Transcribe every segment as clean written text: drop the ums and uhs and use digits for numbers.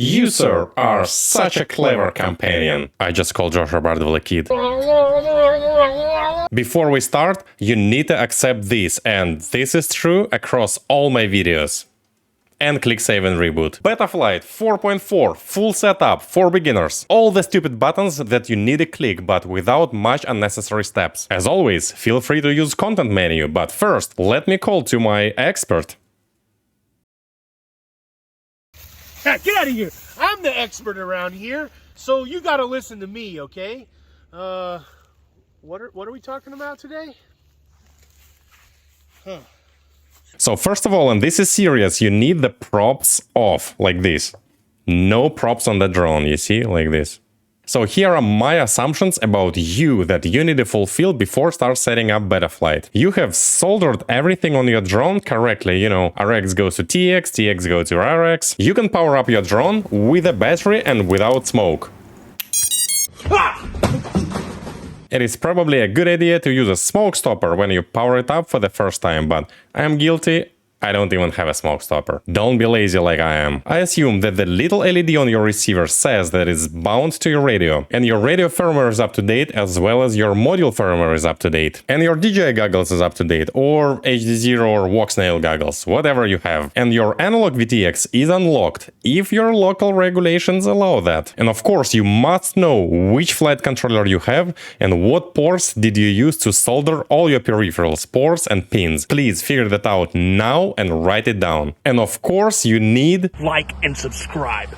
You, sir, are such a clever companion. I just called Joshua Bardwell a kid. Before we start, you need to accept this, and this is true across all my videos. And click save and reboot. Betaflight 4.4 full setup for beginners. All the stupid buttons that you need to click, but without much unnecessary steps. As always, feel free to use content menu, but first, let me call to my expert. Get out of here! I'm the expert around here, so you gotta listen to me, okay? What are we talking about today? So first of all, and this is serious, you need the props off, like this. No props on the drone, you see, like this. So here are my assumptions about you that you need to fulfill before start setting up Betaflight. You have soldered everything on your drone correctly, you know, RX goes to TX, TX goes to RX. You can power up your drone with a battery and without smoke. It is probably a good idea to use a smoke stopper when you power it up for the first time, but I am guilty. I don't even have a smoke stopper. Don't be lazy like I am. I assume that the little LED on your receiver says that it's bound to your radio, and your radio firmware is up to date as well as your module firmware is up to date, and your DJI goggles is up to date, or HD0 or Walksnail goggles, whatever you have, and your analog VTX is unlocked if your local regulations allow that. And of course, you must know which flight controller you have and what ports did you use to solder all your peripherals, ports and pins. Please figure that out now and write it down. And of course you need Like and subscribe.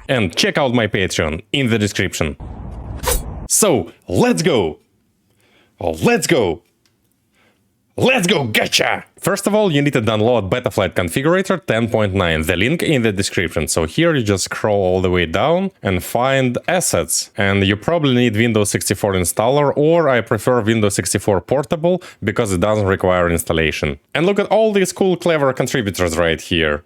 and check out my Patreon in the description. So let's go! Let's go! Let's go, gotcha! First of all, you need to download Betaflight COnfigurator 10.9, the link in the description. So here you just scroll all the way down and find assets. And you probably need Windows 64 installer, or I prefer Windows 64 portable because it doesn't require installation. And look at all these cool, clever contributors right here.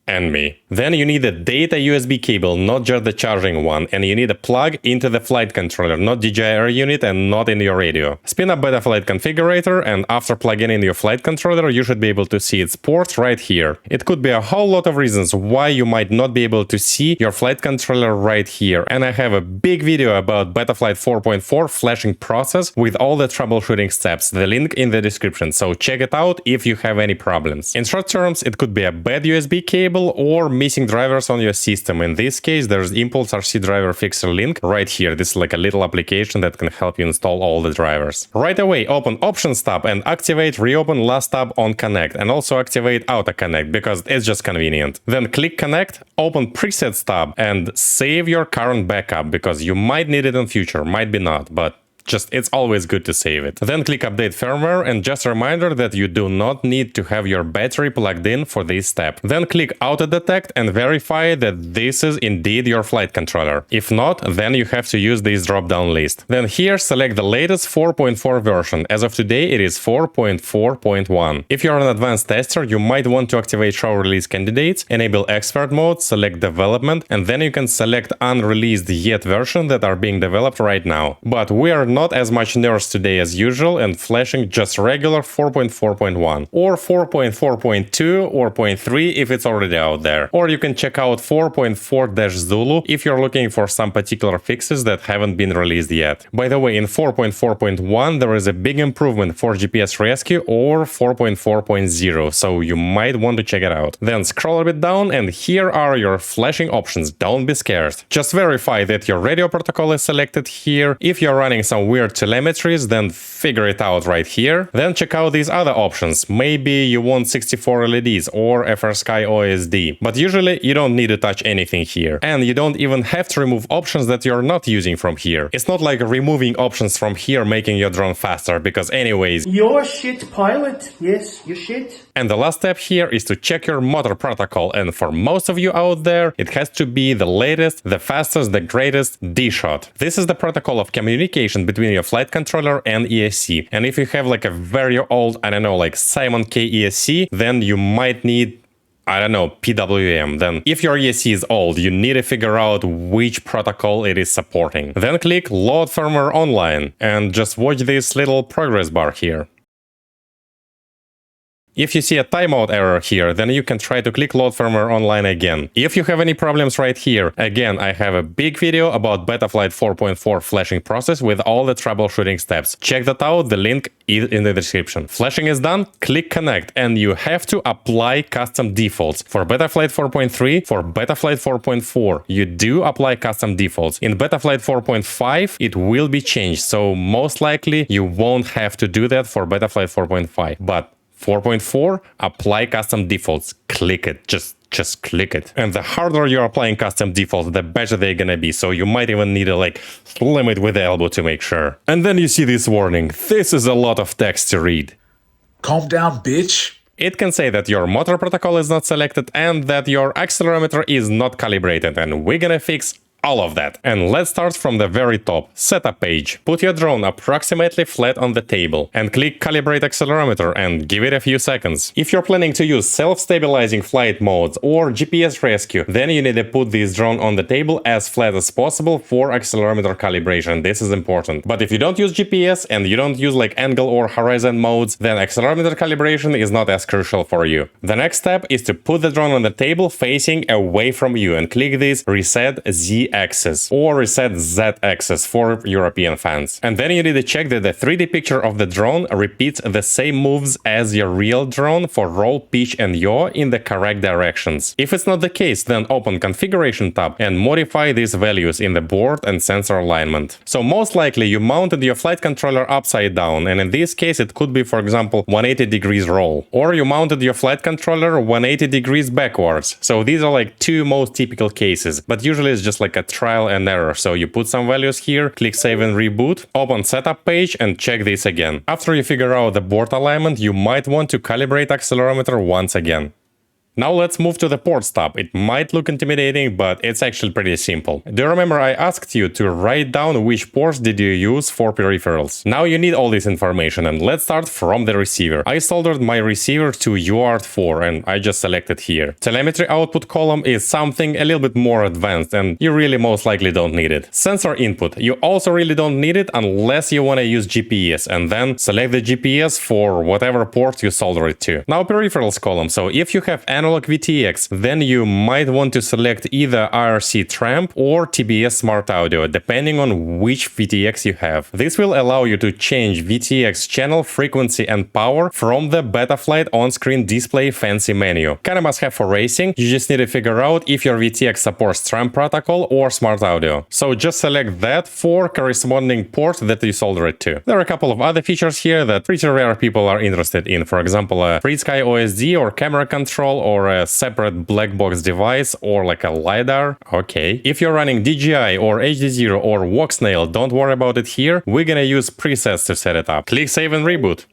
And me. Then you need a data USB cable, not just the charging one, and you need a plug into the flight controller, not DJI unit and not in your radio. Spin up Betaflight COnfigurator, and after plugging in your flight controller, you should be able to see its ports right here. It could be a whole lot of reasons why you might not be able to see your flight controller right here, and I have a big video about Betaflight 4.4 flashing process with all the troubleshooting steps, the link in the description, so check it out if you have any problems. In short terms, it could be a bad USB cable or missing drivers on your system. In this case, there's Impulse RC driver fixer link right here. This is like a little application that can help you install all the drivers. Right away, open Options tab and activate Reopen Last tab on Connect, and also activate Auto Connect because it's just convenient. Then click Connect, open Presets tab and save your current backup because you might need it in future, might be not, but it's always good to save it. Then click Update Firmware, and just a reminder that you do not need to have your battery plugged in for this step. Then click Auto Detect and verify that this is indeed your flight controller. If not, then you have to use this drop-down list. Then here select the latest 4.4 version. As of today, it is 4.4.1. If you're an advanced tester, you might want to activate Show Release Candidates, enable Expert Mode, select Development, and then you can select Unreleased Yet version that are being developed right now. But we are not as much nerds today as usual and flashing just regular 4.4.1 or 4.4.2 or 0.3 if it's already out there. Or you can check out 4.4-Zulu if you're looking for some particular fixes that haven't been released yet. By the way, in 4.4.1 there is a big improvement for GPS rescue or 4.4.0, so you might want to check it out. Then scroll a bit down and here are your flashing options. Don't be scared. Just verify that your radio protocol is selected here. If you're running some weird telemetries, then figure it out right here. Then check out these other options. Maybe you want 64 LEDs or FrSky OSD, but usually you don't need to touch anything here. And you don't even have to remove options that you're not using from here. It's not like removing options from here making your drone faster, because anyways, You're shit, pilot. Yes, you're shit. And the last step here is to check your motor protocol, and for most of you out there, it has to be the latest, the fastest, the greatest D-Shot. This is the protocol of communication between your flight controller and ESC. And if you have like a very old, I don't know, like Simon K ESC, then you might need, I don't know, PWM. Then if your ESC is old, you need to figure out which protocol it is supporting. Then click Load Firmware Online and just watch this little progress bar here. If you see a timeout error here, then you can try to click load firmware online again. If you have any problems right here, again, I have a big video about Betaflight 4.4 flashing process with all the troubleshooting steps. Check that out, the link is in the description. Flashing is done, click connect, and you have to apply custom defaults. For Betaflight 4.3, for Betaflight 4.4, you do apply custom defaults. In Betaflight 4.5, it will be changed, so most likely you won't have to do that for Betaflight 4.5. But 4.4, apply custom defaults. Click it. Just click it. And the harder you're applying custom defaults, the better they're gonna be. So you might even need to slam it with the elbow to make sure. And then you see this warning. This is a lot of text to read. Calm down, bitch. It can say that your motor protocol is not selected and that your accelerometer is not calibrated, and we're gonna fix all of that. And let's start from the very top. Setup page. Put your drone approximately flat on the table and click calibrate accelerometer and give it a few seconds. If you're planning to use self-stabilizing flight modes or GPS rescue, then you need to put this drone on the table as flat as possible for accelerometer calibration. This is important. But if you don't use GPS and you don't use angle or horizon modes, then accelerometer calibration is not as crucial for you. The next step is to put the drone on the table facing away from you and click this reset Z-axis or reset Z-axis for European fans. And then you need to check that the 3D picture of the drone repeats the same moves as your real drone for roll, pitch and yaw in the correct directions. If it's not the case, then open configuration tab and modify these values in the board and sensor alignment. So most likely you mounted your flight controller upside down, and in this case it could be, for example, 180 degrees roll. Or you mounted your flight controller 180 degrees backwards. So these are two most typical cases, but usually it's just a trial and error. So you put some values here, click save and reboot, open setup page and check this again. After you figure out the board alignment, you might want to calibrate accelerometer once again. Now let's move to the ports tab. It might look intimidating, but it's actually pretty simple. Do you remember I asked you to write down which ports did you use for peripherals? Now you need all this information, and let's start from the receiver. I soldered my receiver to UART4 and I just selected here. Telemetry output column is something a little bit more advanced and you really most likely don't need it. Sensor input, you also really don't need it unless you want to use GPS, and then select the GPS for whatever port you solder it to. Now peripherals column, so if you have analog VTX, then you might want to select either IRC Tramp or TBS Smart Audio, depending on which VTX you have. This will allow you to change VTX channel frequency and power from the Betaflight on-screen display fancy menu. Kinda must have for racing, you just need to figure out if your VTX supports Tramp protocol or Smart Audio. So just select that for corresponding port that you solder it to. There are a couple of other features here that pretty rare people are interested in, for example a FreeSky OSD or camera control, or a separate black box device, or a LiDAR. Okay. If you're running DJI or HD0 or Voxnail, don't worry about it here. We're gonna use presets to set it up. Click save and reboot.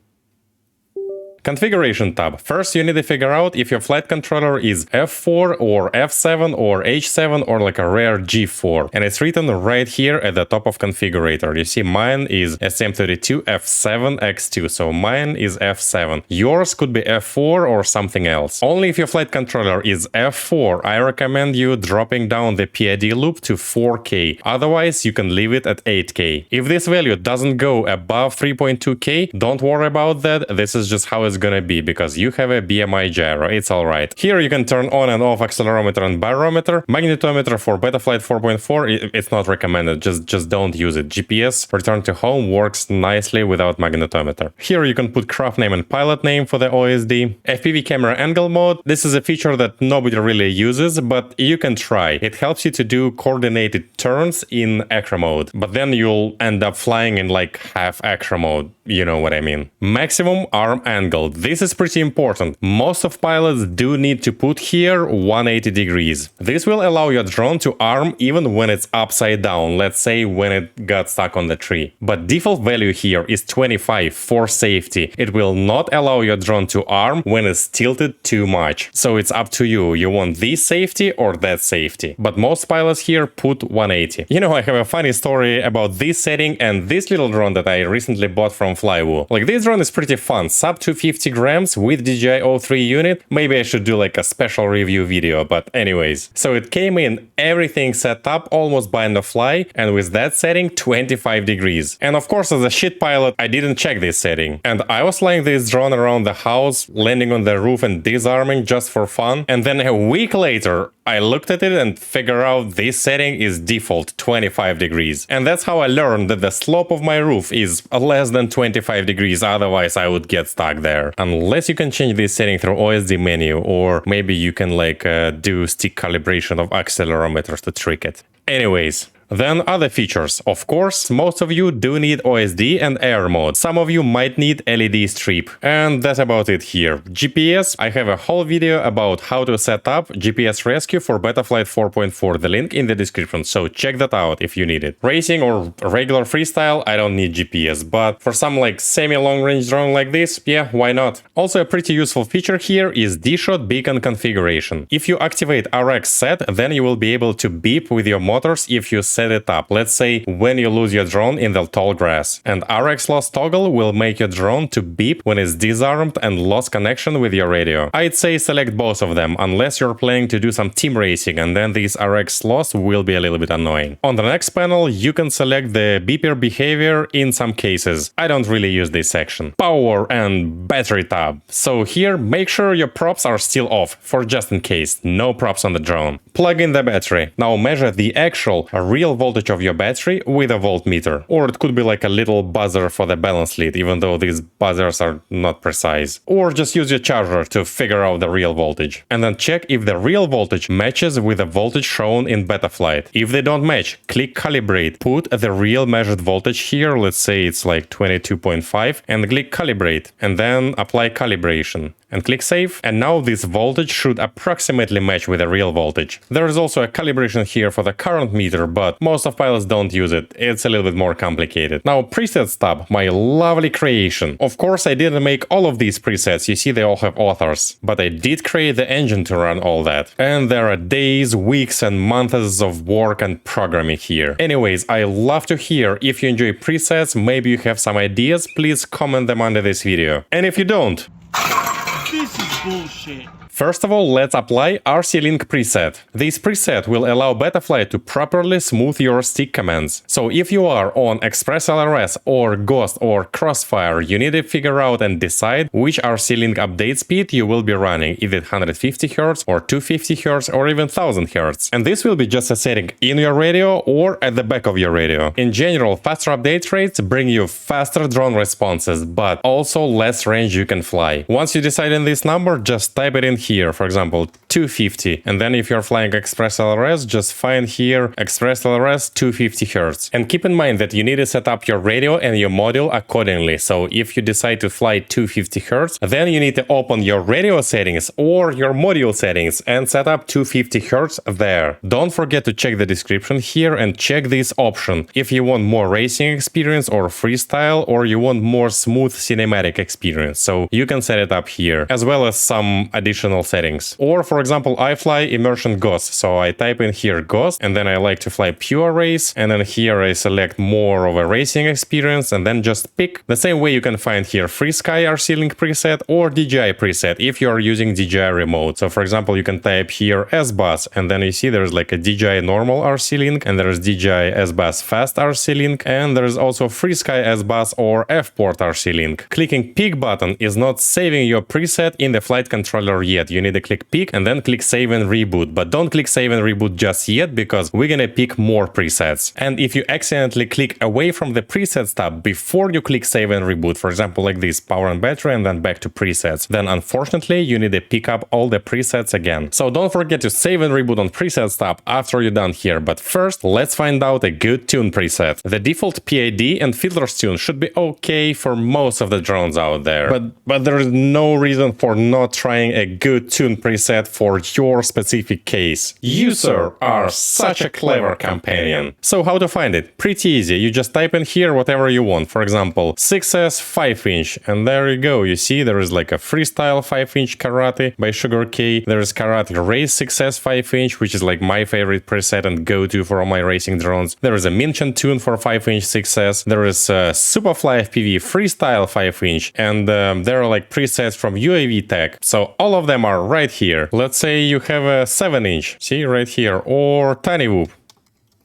Configuration tab. First, you need to figure out if your flight controller is F4 or F7 or H7 or a rare G4. And it's written right here at the top of configurator. You see mine is STM32 F7X2, so mine is F7. Yours could be F4 or something else. Only if your flight controller is F4, I recommend you dropping down the PID loop to 4K. Otherwise, you can leave it at 8K. If this value doesn't go above 3.2K, don't worry about that. This is just how it's gonna be, because you have a BMI gyro, it's alright. Here you can turn on and off accelerometer and barometer. Magnetometer for Betaflight 4.4, it's not recommended, just don't use it. GPS return to home works nicely without magnetometer. Here you can put craft name and pilot name for the OSD. FPV camera angle mode, this is a feature that nobody really uses, but you can try. It helps you to do coordinated turns in acro mode, but then you'll end up flying in half acro mode, you know what I mean. Maximum arm angle. This is pretty important. Most of pilots do need to put here 180 degrees. This will allow your drone to arm even when it's upside down, let's say when it got stuck on the tree. But default value here is 25 for safety. It will not allow your drone to arm when it's tilted too much. So it's up to you. You want this safety or that safety. But most pilots here put 180. You know, I have a funny story about this setting and this little drone that I recently bought from Flywoo. Like, this drone is pretty fun, sub 250 grams with DJI O3 unit. Maybe I should do like a special review video, but anyways. So it came in everything set up almost by the fly, and with that setting 25 degrees. And of course, as a shit pilot, I didn't check this setting. And I was flying this drone around the house, landing on the roof and disarming just for fun. And then a week later, I looked at it and figured out this setting is default 25 degrees. And that's how I learned that the slope of my roof is less than 25 degrees, otherwise I would get stuck there. Unless you can change this setting through OSD menu, or maybe you can like do stick calibration of accelerometers to trick it. Anyways. Then other features. Of course, most of you do need OSD and air mode. Some of you might need LED strip. And that's about it here. GPS, I have a whole video about how to set up GPS rescue for Betaflight 4.4. The link in the description, so check that out if you need it. Racing or regular freestyle, I don't need GPS, but for some like semi-long range drone like this, yeah, why not? Also a pretty useful feature here is D-shot beacon configuration. If you activate RX set, then you will be able to beep with your motors if you set it up. Let's say when you lose your drone in the tall grass. And RX loss toggle will make your drone to beep when it's disarmed and lost connection with your radio. I'd say select both of them unless you're planning to do some team racing, and then this RX loss will be a little bit annoying. On the next panel, you can select the beeper behavior in some cases. I don't really use this section. Power and battery tab. So here, make sure your props are still off, for just in case. No props on the drone. Plug in the battery. Now measure the actual real voltage of your battery with a voltmeter. Or it could be like a little buzzer for the balance lead, even though these buzzers are not precise. Or just use your charger to figure out the real voltage. And then check if the real voltage matches with the voltage shown in Betaflight. If they don't match, click calibrate. Put the real measured voltage here, let's say it's like 22.5, and click calibrate. And then apply calibration. And click save. And now this voltage should approximately match with the real voltage. There is also a calibration here for the current meter, but most of pilots don't use it. It's a little bit more complicated. Now presets tab, my lovely creation. Of course I didn't make all of these presets, you see they all have authors. But I did create the engine to run all that. And there are days, weeks and months of work and programming here. Anyways, I love to hear if you enjoy presets, maybe you have some ideas, please comment them under this video. And if you don't, this is bullshit. First of all, let's apply RC Link preset. This preset will allow Betaflight to properly smooth your stick commands. So if you are on Express LRS or Ghost or Crossfire, you need to figure out and decide which RC Link update speed you will be running, either 150 Hz or 250 Hz or even 1000 Hz. And this will be just a setting in your radio or at the back of your radio. In general, faster update rates bring you faster drone responses, but also less range you can fly. Once you decide on this number, just type it in here, for example 250, and then if you're flying Express LRS, just find here Express LRS 250 Hz. And keep in mind that you need to set up your radio and your module accordingly. So if you decide to fly 250 Hz, then you need to open your radio settings or your module settings and set up 250 Hz there. Don't forget to check the description here and check this option if you want more racing experience or freestyle, or you want more smooth cinematic experience. So you can set it up here, as well as some additional settings. Or for example, I fly immersion ghost, so I type in here ghost, and then I like to fly pure race, and then here I select more of a racing experience, and then just pick. The same way you can find here Free Sky RC Link preset or DJI preset if you are using DJI remote. So for example, you can type here S-Bus, and then you see there's like a DJI normal RC Link, and there's DJI S-Bus fast RC Link, and there's also Free Sky S-Bus or F-Port RC Link. Clicking pick button is not saving your preset in the flight controller yet. You need to click pick and then click save and reboot, but don't click save and reboot just yet because we're gonna pick more presets. And if you accidentally click away from the presets tab before you click save and reboot, for example like this, power and battery and then back to presets, then unfortunately you need to pick up all the presets again. So don't forget to save and reboot on presets tab after you're done here, but first let's find out a good tune preset. The default PID and fiddler's tune should be okay for most of the drones out there, but there is no reason for not trying a good good tune preset for your specific case. You, sir, are such a clever companion. So how to find it? Pretty easy. You just type in here whatever you want. For example, 6S 5-inch, and there you go. You see there is like a freestyle 5-inch karate by Sugar K. There is karate race 6S 5-inch, which is like my favorite preset and go-to for all my racing drones. There is a Minchin tune for 5-inch 6S. There is a Superfly FPV freestyle 5-inch, and there are like presets from UAV Tech. So all of them are right here. Let's say you have a 7-inch, see right here, or Tiny Whoop.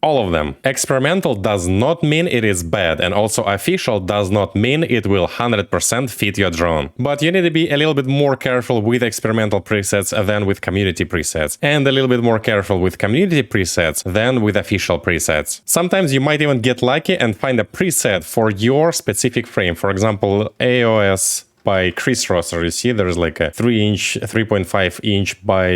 All of them. Experimental does not mean it is bad, and also official does not mean it will 100% fit your drone. But you need to be a little bit more careful with experimental presets than with community presets, and a little bit more careful with community presets than with official presets. Sometimes you might even get lucky and find a preset for your specific frame. For example, AOS by Chris Rosser, you see there's like a 3-inch, 3.5-inch by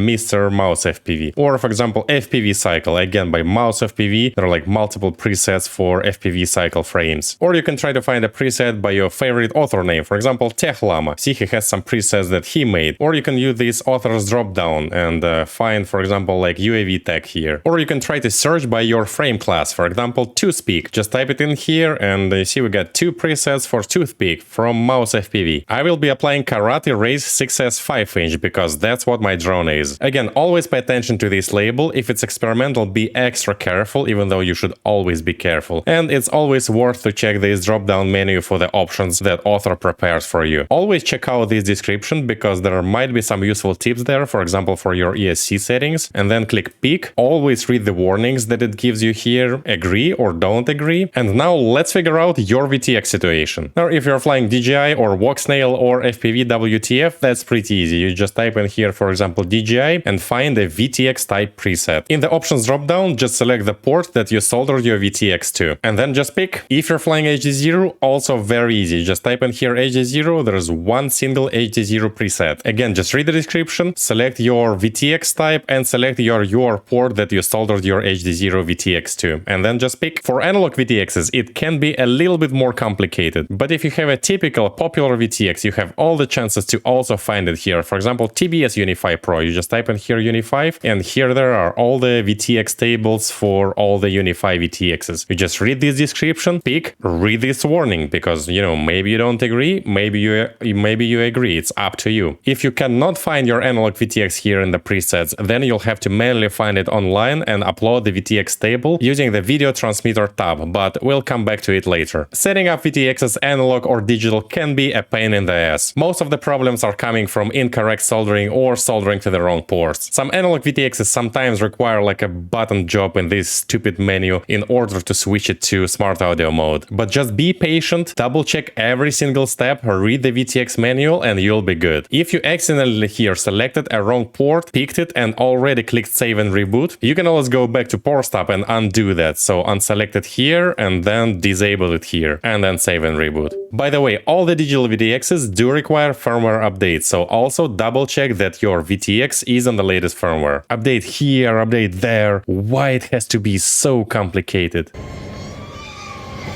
Mr. Mouse FPV. Or for example, FPV Cycle, again by Mouse FPV, there are like multiple presets for FPV Cycle frames. Or you can try to find a preset by your favorite author name, for example, Tech Llama. See, he has some presets that he made. Or you can use this author's drop down and find, for example, like UAV Tech here. Or you can try to search by your frame class, for example, Toothpick. Just type it in here and you see we got 2 presets for Toothpick from Mouse FPV. I will be applying Karate Race 6S 5-inch because that's what my drone is. Again, always pay attention to this label. If it's experimental, be extra careful, even though you should always be careful. And it's always worth to check this drop-down menu for the options that author prepares for you. Always check out this description because there might be some useful tips there, for example, for your ESC settings. And then click Pick. Always read the warnings that it gives you here. Agree or don't agree. And now let's figure out your VTX situation. Now, if you're flying DJI or Snail or FPV WTF, that's pretty easy. You just type in here, for example, DJI and find a VTX type preset. In the options dropdown, just select the port that you soldered your VTX to, and then just pick. If you're flying HD0, also very easy. Just type in here HD0, there's one single HD0 preset. Again, just read the description, select your VTX type, and select your port that you soldered your HD0 VTX to, and then just pick. For analog VTXs, it can be a little bit more complicated, but if you have a typical popular VTX, you have all the chances to also find it here. For example, TBS Unify Pro, you just type in here Unify, and here there are all the VTX tables for all the Unify VTXs. You just read this description, pick, read this warning, because, you know, maybe you don't agree, maybe you agree, it's up to you. If you cannot find your analog VTX here in the presets, then you'll have to manually find it online and upload the VTX table using the video transmitter tab, but we'll come back to it later. Setting up VTXs analog or digital can be a pain in the ass. Most of the problems are coming from incorrect soldering or soldering to the wrong ports. Some analog VTXs sometimes require like a button job in this stupid menu in order to switch it to smart audio mode. But just be patient, double check every single step, read the VTX manual, and you'll be good. If you accidentally here selected a wrong port, picked it, and already clicked save and reboot, you can always go back to port stop and undo that. So unselect it here and then disable it here and then save and reboot. By the way, all the digital VTXs do require firmware updates, so also double check that your VTX is on the latest firmware. Update here, update there. Why it has to be so complicated?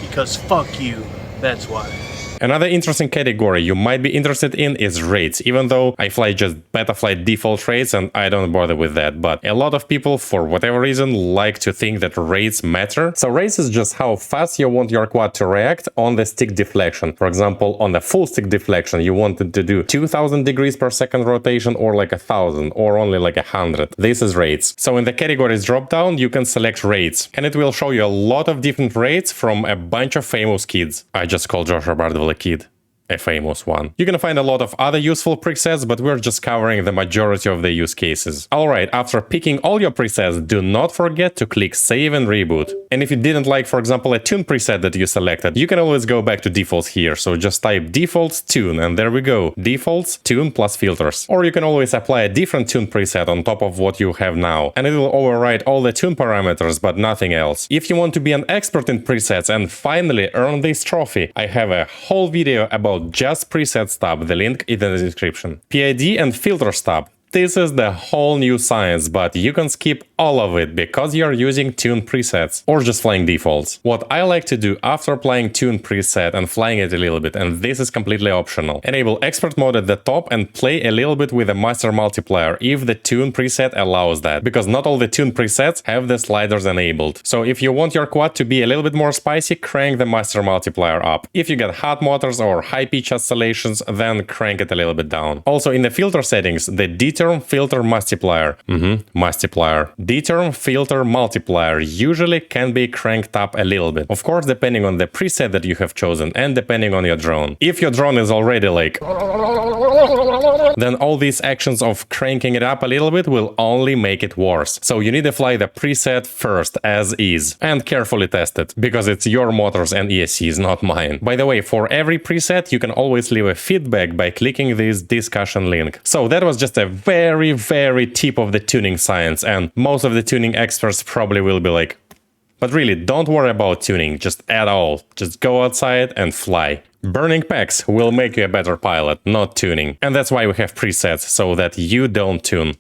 Because fuck you, that's why. Another interesting category you might be interested in is rates, even though I fly just Betaflight default rates and I don't bother with that, but a lot of people, for whatever reason, like to think that rates matter. So rates is just how fast you want your quad to react on the stick deflection. For example, on the full stick deflection, you want it to do 2000 degrees per second rotation or like 1000 or only like 100. This is rates. So in the categories dropdown, you can select rates and it will show you a lot of different rates from a bunch of famous kids. I just called Joshua Bardwell a kid. A famous one. You can find a lot of other useful presets, but we're just covering the majority of the use cases. Alright, after picking all your presets, do not forget to click save and reboot. And if you didn't like, for example, a tune preset that you selected, you can always go back to defaults here. So just type defaults tune and there we go. Defaults, tune plus filters. Or you can always apply a different tune preset on top of what you have now. And it will override all the tune parameters, but nothing else. If you want to be an expert in presets and finally earn this trophy, I have a whole video about just presets tab, the link is in the description. PID and filters tab. This is the whole new science, but you can skip all of it because you're using tune presets or just flying defaults. What I like to do after applying tune preset and flying it a little bit, and this is completely optional, enable expert mode at the top and play a little bit with the master multiplier if the tune preset allows that, because not all the tune presets have the sliders enabled. So if you want your quad to be a little bit more spicy, crank the master multiplier up. If you get hot motors or high pitch oscillations, then crank it a little bit down. Also in the filter settings, the D-term filter multiplier, D-term filter multiplier usually can be cranked up a little bit. Of course, depending on the preset that you have chosen and depending on your drone. If your drone is already like, then all these actions of cranking it up a little bit will only make it worse. So you need to fly the preset first as is and carefully test it, because it's your motors and ESCs, not mine. By the way, for every preset you can always leave a feedback by clicking this discussion link. So that was just a very tip of the tuning science, and most of the tuning experts probably will be like, but really, don't worry about tuning, just at all. Just go outside and fly. Burning packs will make you a better pilot, not tuning. And that's why we have presets, so that you don't tune.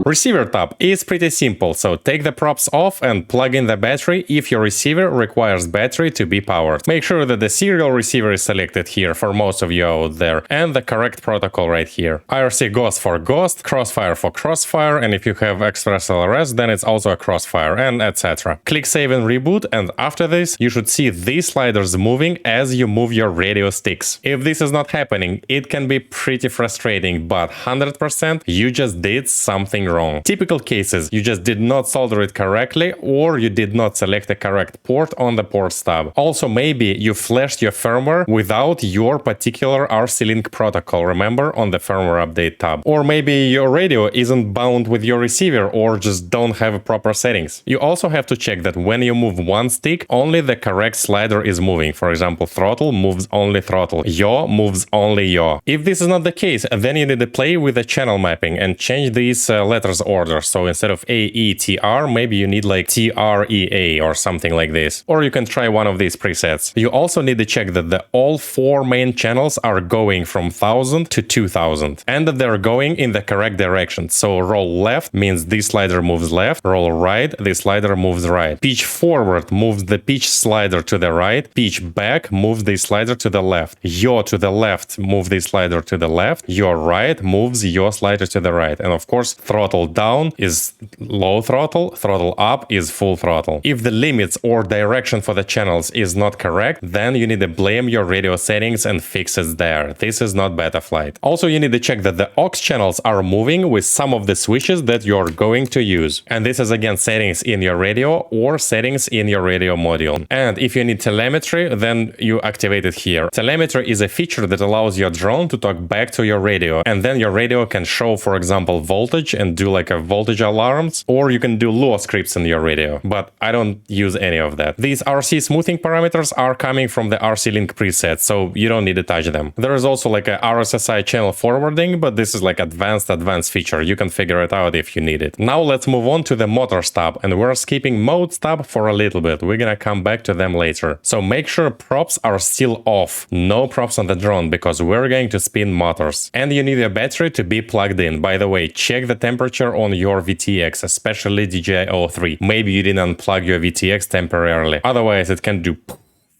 Receiver tab is pretty simple, so take the props off and plug in the battery if your receiver requires battery to be powered. Make sure that the serial receiver is selected here for most of you out there, and the correct protocol right here. IRC Ghost for Ghost, Crossfire for Crossfire, and if you have Express LRS, then it's also a Crossfire, and etc. Click Save and Reboot, and after this, you should see these sliders moving as you move your radio sticks. If this is not happening, it can be pretty frustrating, but 100% you just did something wrong. Typical cases, you just did not solder it correctly, or you did not select the correct port on the ports tab. Also, maybe you flashed your firmware without your particular RC Link protocol, remember, on the firmware update tab. Or maybe your radio isn't bound with your receiver, or just don't have proper settings. You also have to check that when you move one stick, only the correct slider is moving. For example, throttle moves only throttle, yaw moves only yaw. If this is not the case, then you need to play with the channel mapping and change these letters order. So instead of AETR, maybe you need like TREA or something like this. Or you can try one of these presets. You also need to check that all four main channels are going from 1000 to 2000 and that they're going in the correct direction. So roll left means this slider moves left, roll right, this slider moves right. Pitch forward moves the pitch slider to the right, pitch back moves the slider to the left, yaw to the left move the slider to the left, yaw right moves your slider to the right, and of course throttle down is low throttle, throttle up is full throttle. If the limits or direction for the channels is not correct, then you need to blame your radio settings and fix it there. This is not Betaflight. Also, you need to check that the aux channels are moving with some of the switches that you're going to use. And this is again settings in your radio or settings in your radio module. And if you need telemetry, then you activate it here. Telemetry is a feature that allows your drone to talk back to your radio, and then your radio can show, for example, voltage and do like a voltage alarms, or you can do Lua scripts in your radio, but I don't use any of that. These RC smoothing parameters are coming from the RC Link preset, so you don't need to touch them. There is also like a RSSI channel forwarding, but this is like advanced feature. You can figure it out if you need it. Now let's move on to the motors tab, and we're skipping modes tab for a little bit. We're gonna come back to them later. So make sure props are still off. No props on the drone, because we're going to spin motors. And you need a battery to be plugged in. By the way, check the temperature on your VTX, especially DJI-03. Maybe you didn't unplug your VTX temporarily. Otherwise, it can do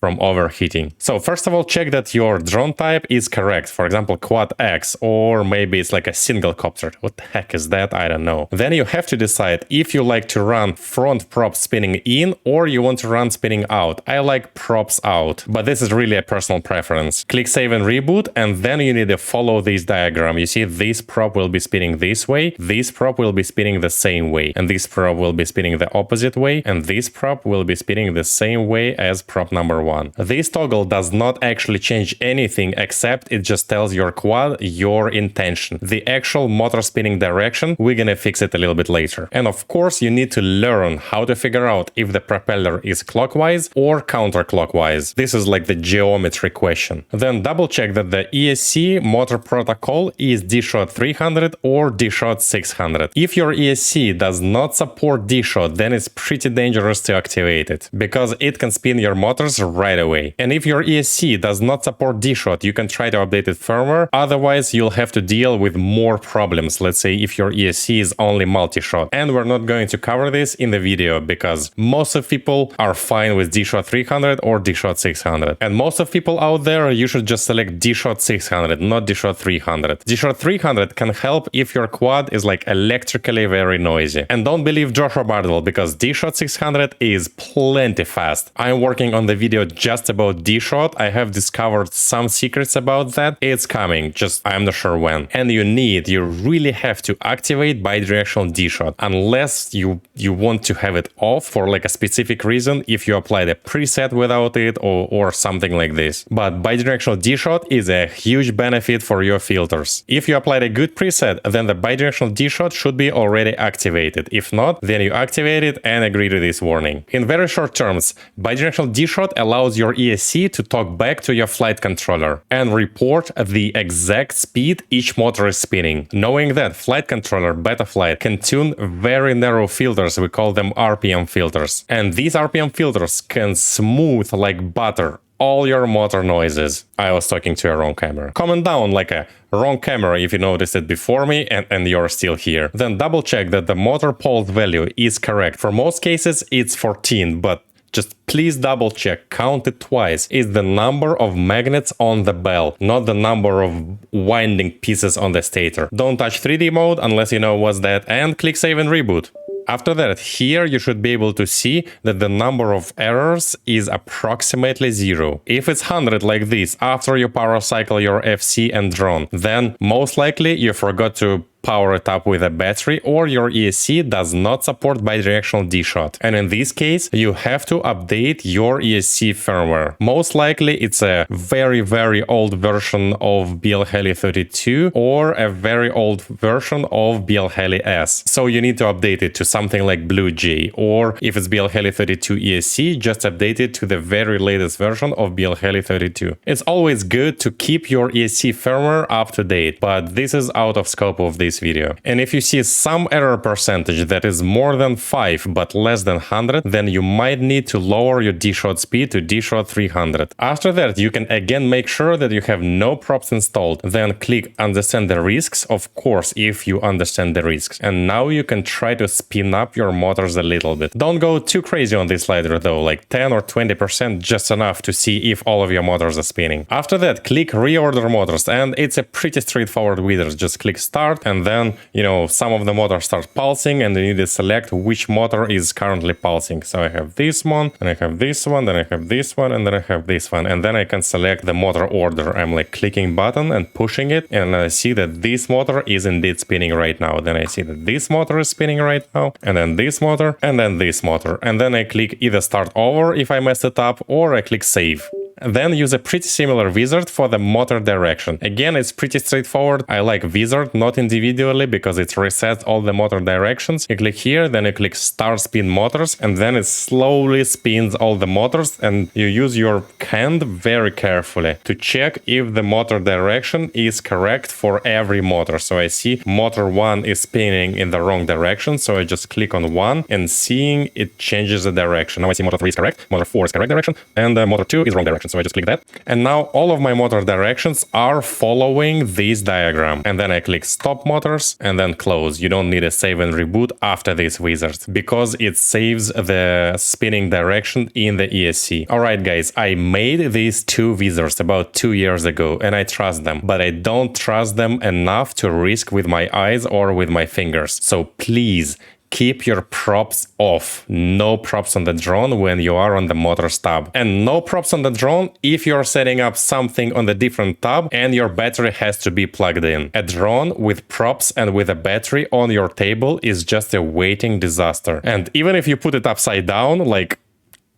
from overheating. So first of all, check that your drone type is correct. For example, Quad X, or maybe it's like a single copter. What the heck is that? I don't know. Then you have to decide if you like to run front prop spinning in or you want to run spinning out. I like props out, but this is really a personal preference. Click Save and Reboot, and then you need to follow this diagram. You see, this prop will be spinning this way, this prop will be spinning the same way, and this prop will be spinning the opposite way, and this prop will be spinning the same way as prop number 1. This toggle does not actually change anything, except it just tells your quad your intention. The actual motor spinning direction, we're gonna fix it a little bit later. And of course, you need to learn how to figure out if the propeller is clockwise or counterclockwise. This is like the geometry question. Then double check that the ESC motor protocol is D-Shot 300 or D-Shot 600. If your ESC does not support D-Shot, then it's pretty dangerous to activate it, because it can spin your motors right right away. And if your ESC does not support D-Shot, you can try to update it firmware. Otherwise, you'll have to deal with more problems. Let's say if your ESC is only multi-shot. And we're not going to cover this in the video because most of people are fine with D-Shot 300 or D-Shot 600. And most of people out there, you should just select D-Shot 600, not D-Shot 300. D-Shot 300 can help if your quad is like electrically very noisy. And don't believe Joshua Bardwell because D-Shot 600 is plenty fast. I'm working on the video just about D-Shot. I have discovered some secrets about that. It's coming, just I'm not sure when. And you really have to activate bidirectional D-Shot unless you want to have it off for like a specific reason, if you applied a preset without it or something like this. But bidirectional D-Shot is a huge benefit for your filters. If you applied a good preset, then the bidirectional D-Shot should be already activated. If not, then you activate it and agree to this warning. In very short terms, bidirectional D-Shot allows your ESC to talk back to your flight controller and report the exact speed each motor is spinning. Knowing that, flight controller Betaflight can tune very narrow filters, we call them RPM filters. And these RPM filters can smooth like butter all your motor noises. I was talking to a wrong camera. Comment down like a wrong camera if you noticed it before me and you're still here. Then double check that the motor pulse value is correct. For most cases it's 14, but just please double check, count it twice. It's the number of magnets on the bell, not the number of winding pieces on the stator. Don't touch 3D mode unless you know what's that, and click save and reboot. After that, here you should be able to see that the number of errors is approximately 0. If it's 100 like this after you power cycle your FC and drone, then most likely you forgot to power it up with a battery or your ESC does not support bidirectional D-Shot. And in this case, you have to update your ESC firmware. Most likely it's a very old version of BLHeli32 or a very old version of BLHeli-S. So you need to update it to something like BlueJ, or if it's BLHeli32 ESC, just update it to the very latest version of BLHeli32. It's always good to keep your ESC firmware up to date, but this is out of scope of this video. And if you see some error percentage that is more than 5 but less than 100, then you might need to lower your D-Shot speed to D-Shot 300. After that, you can again make sure that you have no props installed. Then click understand the risks, of course, if you understand the risks. And now you can try to spin up your motors a little bit. Don't go too crazy on this slider though, like 10 or 20% just enough to see if all of your motors are spinning. After that, click reorder motors, and it's a pretty straightforward wizard. Just click start, and then, you know, some of the motors start pulsing and you need to select which motor is currently pulsing. So I have this one, and I have this one, then I have this one, and then I have this one. And then I can select the motor order. I'm like clicking button and pushing it, and I see that this motor is indeed spinning right now. Then I see that this motor is spinning right now, and then this motor, and then this motor. And then I click either start over if I messed it up, or I click save. Then use a pretty similar wizard for the motor direction. Again, it's pretty straightforward. I like wizard, not individually, because it resets all the motor directions. You click here, then you click start spin motors, and then it slowly spins all the motors, and you use your hand very carefully to check if the motor direction is correct for every motor. So I see motor 1 is spinning in the wrong direction, so I just click on 1 and seeing it changes the direction. Now I see motor 3 is correct, motor 4 is correct direction, and motor 2 is wrong direction. So I just click that. And now all of my motor directions are following this diagram. And then I click stop motors and then close. You don't need a save and reboot after this wizard because it saves the spinning direction in the ESC. Alright guys, I made these two wizards about 2 years ago and I trust them, but I don't trust them enough to risk with my eyes or with my fingers. So please, keep your props off. No props on the drone when you are on the motors tab. And no props on the drone if you're setting up something on the different tab and your battery has to be plugged in. A drone with props and with a battery on your table is just a waiting disaster. And even if you put it upside down, like,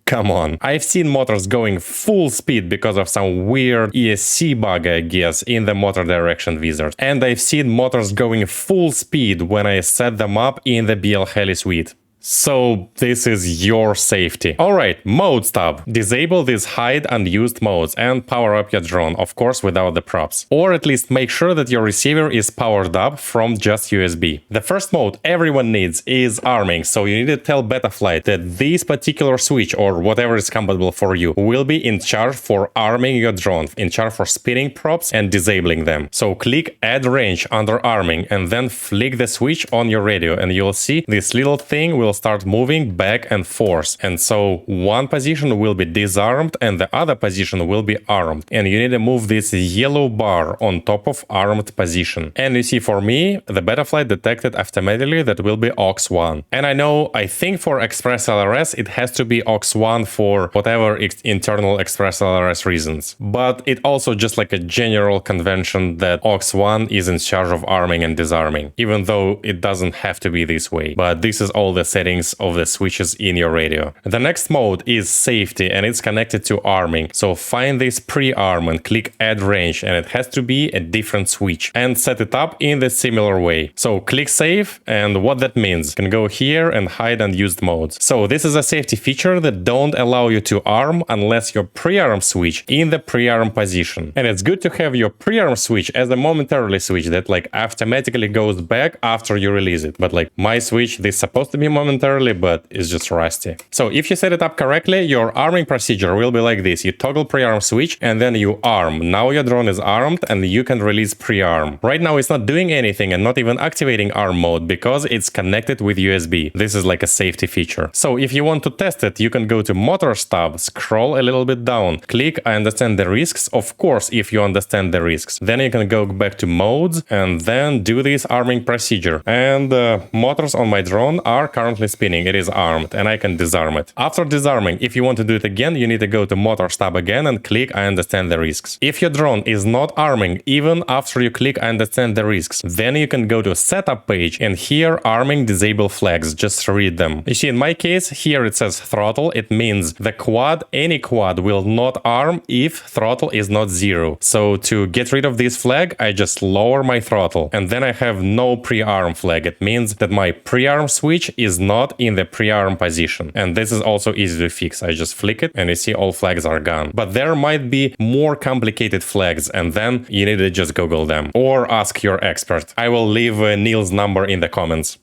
come on. I've seen motors going full speed because of some weird ESC bug, I guess, in the motor direction wizard. And I've seen motors going full speed when I set them up in the BLHeli suite. So this is your safety. Alright, modes tab. Disable these hide unused modes and power up your drone, of course without the props. Or at least make sure that your receiver is powered up from just USB. The first mode everyone needs is arming, so you need to tell Betaflight that this particular switch or whatever is compatible for you will be in charge for arming your drone, in charge for spinning props and disabling them. So click add range under arming and then flick the switch on your radio and you'll see this little thing will start moving back and forth. And so one position will be disarmed and the other position will be armed. And you need to move this yellow bar on top of armed position. And you see for me, the Betaflight detected automatically that will be aux1. And I think for Express LRS, it has to be aux1 for whatever internal Express LRS reasons. But it also just like a general convention that aux1 is in charge of arming and disarming, even though it doesn't have to be this way. But this is all the settings of the switches in your radio. The next mode is safety and it's connected to arming. So find this pre-arm and click add range and it has to be a different switch and set it up in the similar way. So click save and what that means, you can go here and hide unused modes. So this is a safety feature that don't allow you to arm unless your pre-arm switch in the pre-arm position. And it's good to have your pre-arm switch as a momentarily switch that like automatically goes back after you release it. But like my switch, this is supposed to be momentarily, but it's just rusty. So if you set it up correctly, your arming procedure will be like this. You toggle pre-arm switch and then you arm. Now your drone is armed and you can release pre-arm. Right now it's not doing anything and not even activating arm mode because it's connected with USB. This is like a safety feature. So if you want to test it, you can go to Motors tab, scroll a little bit down, click I understand the risks, of course if you understand the risks. Then you can go back to modes and then do this arming procedure. And motors on my drone are currently spinning. It is armed and I can disarm it. After disarming, if you want to do it again, you need to go to Motors tab again and click I understand the risks. If your drone is not arming even after you click I understand the risks, then you can go to setup page and here arming disable flags, just read them. You see in my case here it says throttle, it means the quad, any quad will not arm if throttle is not 0. So to get rid of this flag, I just lower my throttle and then I have no pre-arm flag. It means that my pre-arm switch is not in the pre-arm position. And this is also easy to fix. I just flick it and you see all flags are gone. But there might be more complicated flags and then you need to just Google them or ask your expert. I will leave Neil's number in the comments.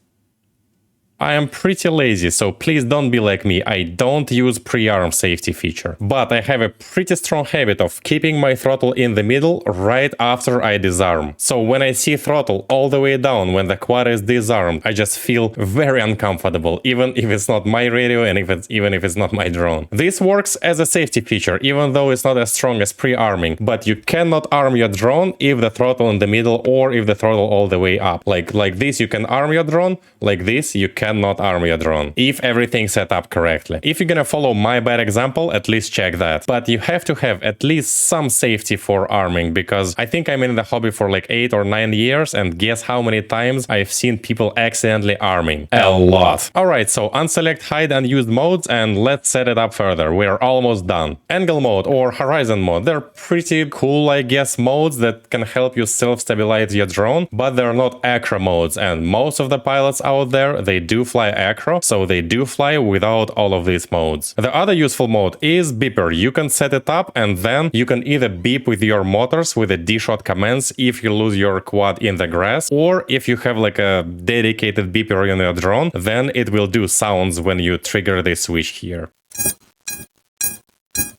I am pretty lazy, so please don't be like me. I don't use pre-arm safety feature. But I have a pretty strong habit of keeping my throttle in the middle right after I disarm. So when I see throttle all the way down when the quad is disarmed, I just feel very uncomfortable, even if it's not my radio and even if it's not my drone. This works as a safety feature, even though it's not as strong as pre-arming, but you cannot arm your drone if the throttle in the middle or if the throttle all the way up. Like this, you can arm your drone. Like this, you cannot arm your drone if everything's set up correctly. If you're gonna follow my bad example, at least check that. But you have to have at least some safety for arming because I think I'm in the hobby for like 8 or 9 years and guess how many times I've seen people accidentally arming. A lot. Alright, so unselect hide unused modes and let's set it up further. We're almost done. Angle mode or horizon mode, they're pretty cool, I guess, modes that can help you self-stabilize your drone, but they're not acro modes and most of the pilots out there, they do fly acro, so they do fly without all of these modes. The other useful mode is beeper. You can set it up and then you can either beep with your motors with the D-shot commands if you lose your quad in the grass, or if you have like a dedicated beeper in your drone, then it will do sounds when you trigger this switch here.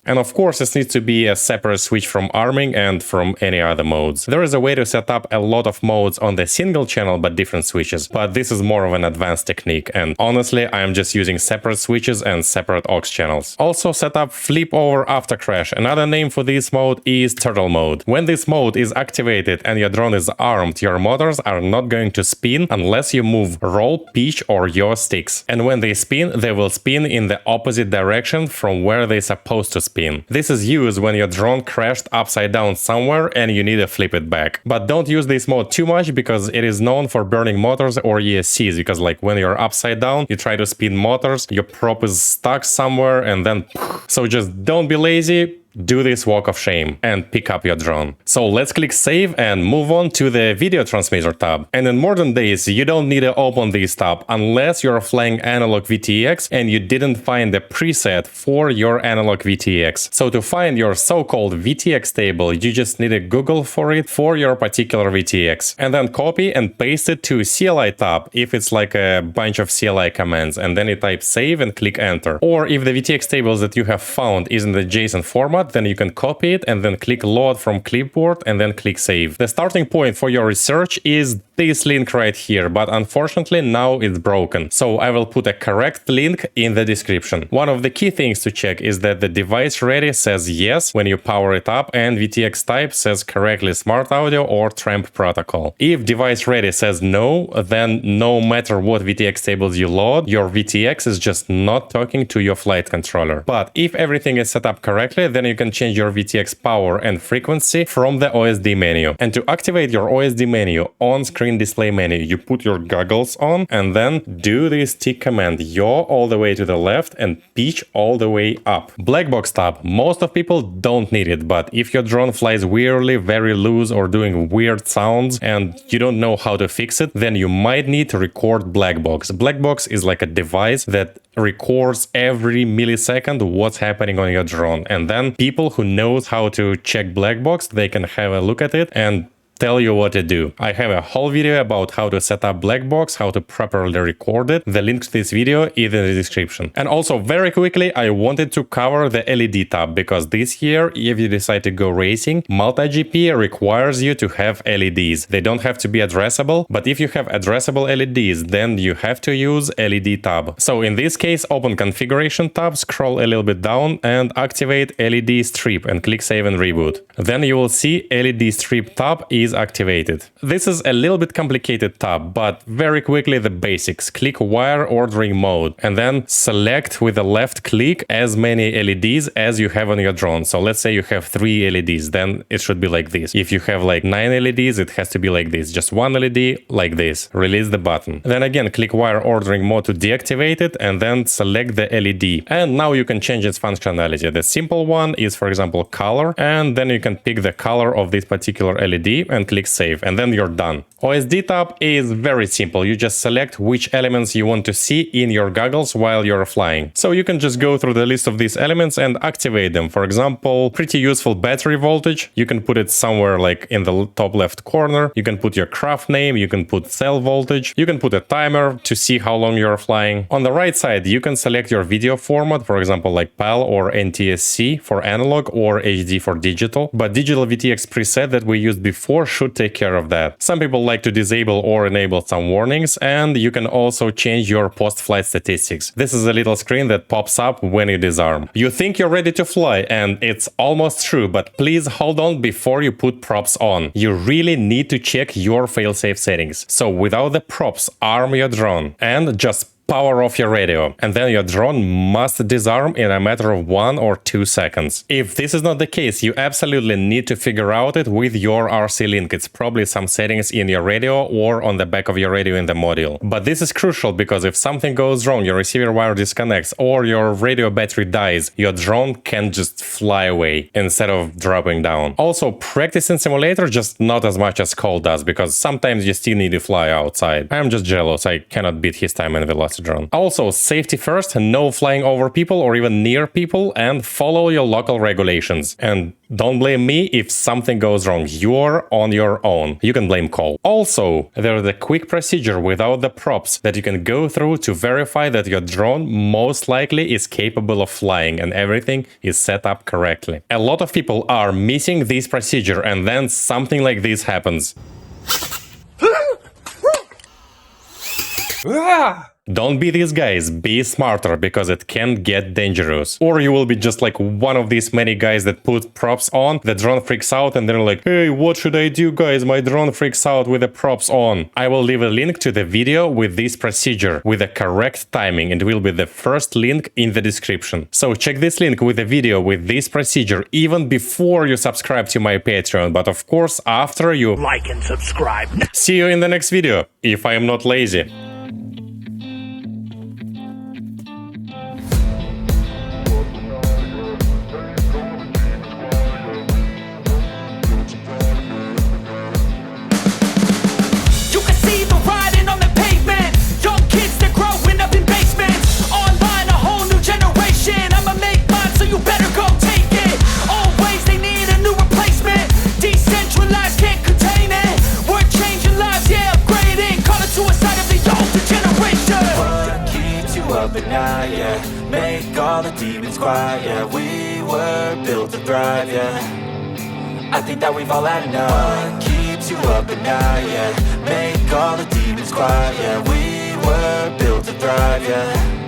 And of course, it needs to be a separate switch from arming and from any other modes. There is a way to set up a lot of modes on the single channel but different switches, but this is more of an advanced technique, and honestly, I am just using separate switches and separate aux channels. Also set up flip over after crash. Another name for this mode is turtle mode. When this mode is activated and your drone is armed, your motors are not going to spin unless you move roll, pitch or yaw sticks. And when they spin, they will spin in the opposite direction from where they're supposed to spin. This is used when your drone crashed upside down somewhere and you need to flip it back. But don't use this mode too much because it is known for burning motors or ESCs, because like when you're upside down, you try to spin motors, your prop is stuck somewhere and then so just don't be lazy. do this walk of shame and pick up your drone. So let's click save and move on to the video transmitter tab. And in modern days, you don't need to open this tab unless you're flying analog VTX and you didn't find the preset for your analog VTX. So to find your so-called VTX table, you just need to Google for it for your particular VTX and then copy and paste it to CLI tab if it's like a bunch of CLI commands, and then you type save and click enter. Or if the VTX tables that you have found is in the JSON format, then you can copy it and then click load from clipboard and then click save. The starting point for your research is this link right here, but unfortunately now it's broken. So I will put a correct link in the description. One of the key things to check is that the device ready says yes when you power it up and VTX type says correctly smart audio or tramp protocol. If device ready says no, then no matter what VTX tables you load, your VTX is just not talking to your flight controller. But if everything is set up correctly, then you can change your VTX power and frequency from the OSD menu. And to activate your OSD menu on screen display menu, you put your goggles on and then do this tick command, yaw all the way to the left and pitch all the way up. Blackbox tab, most of people don't need it, but if your drone flies weirdly, very loose or doing weird sounds and you don't know how to fix it, then you might need to record Blackbox. Blackbox is like a device that records every millisecond what's happening on your drone, and then people who knows how to check Blackbox, they can have a look at it and tell you what to do. I have a whole video about how to set up Blackbox, how to properly record it. The link to this video is in the description. And also very quickly, I wanted to cover the LED tab because this year, if you decide to go racing, multi-GP requires you to have LEDs. They don't have to be addressable, but if you have addressable LEDs, then you have to use LED tab. So in this case, open configuration tab, scroll a little bit down and activate LED strip and click save and reboot. Then you will see LED strip tab is activated. This is a little bit complicated tab, but very quickly the basics. Click wire ordering mode and then select with the left click as many LEDs as you have on your drone. So let's say you have 3 LEDs, then it should be like this. If you have like 9 LEDs, it has to be like this. Just 1 LED like this. Release the button. Then again, click wire ordering mode to deactivate it and then select the LED. And now you can change its functionality. The simple one is, for example, color, and then you can pick the color of this particular LED and click save, and then you're done. OSD tab is very simple. You just select which elements you want to see in your goggles while you're flying. So you can just go through the list of these elements and activate them. For example, pretty useful battery voltage. You can put it somewhere like in the top left corner. You can put your craft name. You can put cell voltage. You can put a timer to see how long you're flying. On the right side, you can select your video format, for example, like PAL or NTSC for analog or HD for digital. But digital VTX preset that we used before should take care of that. Some people like to disable or enable some warnings, and you can also change your post-flight statistics. This is a little screen that pops up when you disarm. You think you're ready to fly, and it's almost true, but please hold on before you put props on. You really need to check your failsafe settings. So without the props, arm your drone and just power off your radio, and then your drone must disarm in a matter of 1 or 2 seconds. If this is not the case, you absolutely need to figure out it with your RC link. It's probably some settings in your radio or on the back of your radio in the module. But this is crucial because if something goes wrong, your receiver wire disconnects or your radio battery dies, your drone can just fly away instead of dropping down. Also, practice in simulator, just not as much as Cole does, because sometimes you still need to fly outside. I'm just jealous, I cannot beat his time and velocity drone. Also, safety first, no flying over people or even near people, and follow your local regulations. And don't blame me if something goes wrong. You're on your own. You can blame Cole. Also, there's a quick procedure without the props that you can go through to verify that your drone most likely is capable of flying and everything is set up correctly. A lot of people are missing this procedure, and then something like this happens. Don't be these guys, be smarter, because it can get dangerous. Or you will be just like one of these many guys that put props on, the drone freaks out and they're like, hey, what should I do, guys? My drone freaks out with the props on. I will leave a link to the video with this procedure, with the correct timing. It will be the first link in the description. So check this link with the video with this procedure even before you subscribe to my Patreon, but of course after you like and subscribe. See you in the next video, if I am not lazy. yeah. Make all the demons quiet, yeah. We were built to thrive, yeah. I think that we've all had enough. What keeps you up at night, yeah. Make all the demons quiet, yeah. We were built to thrive, yeah.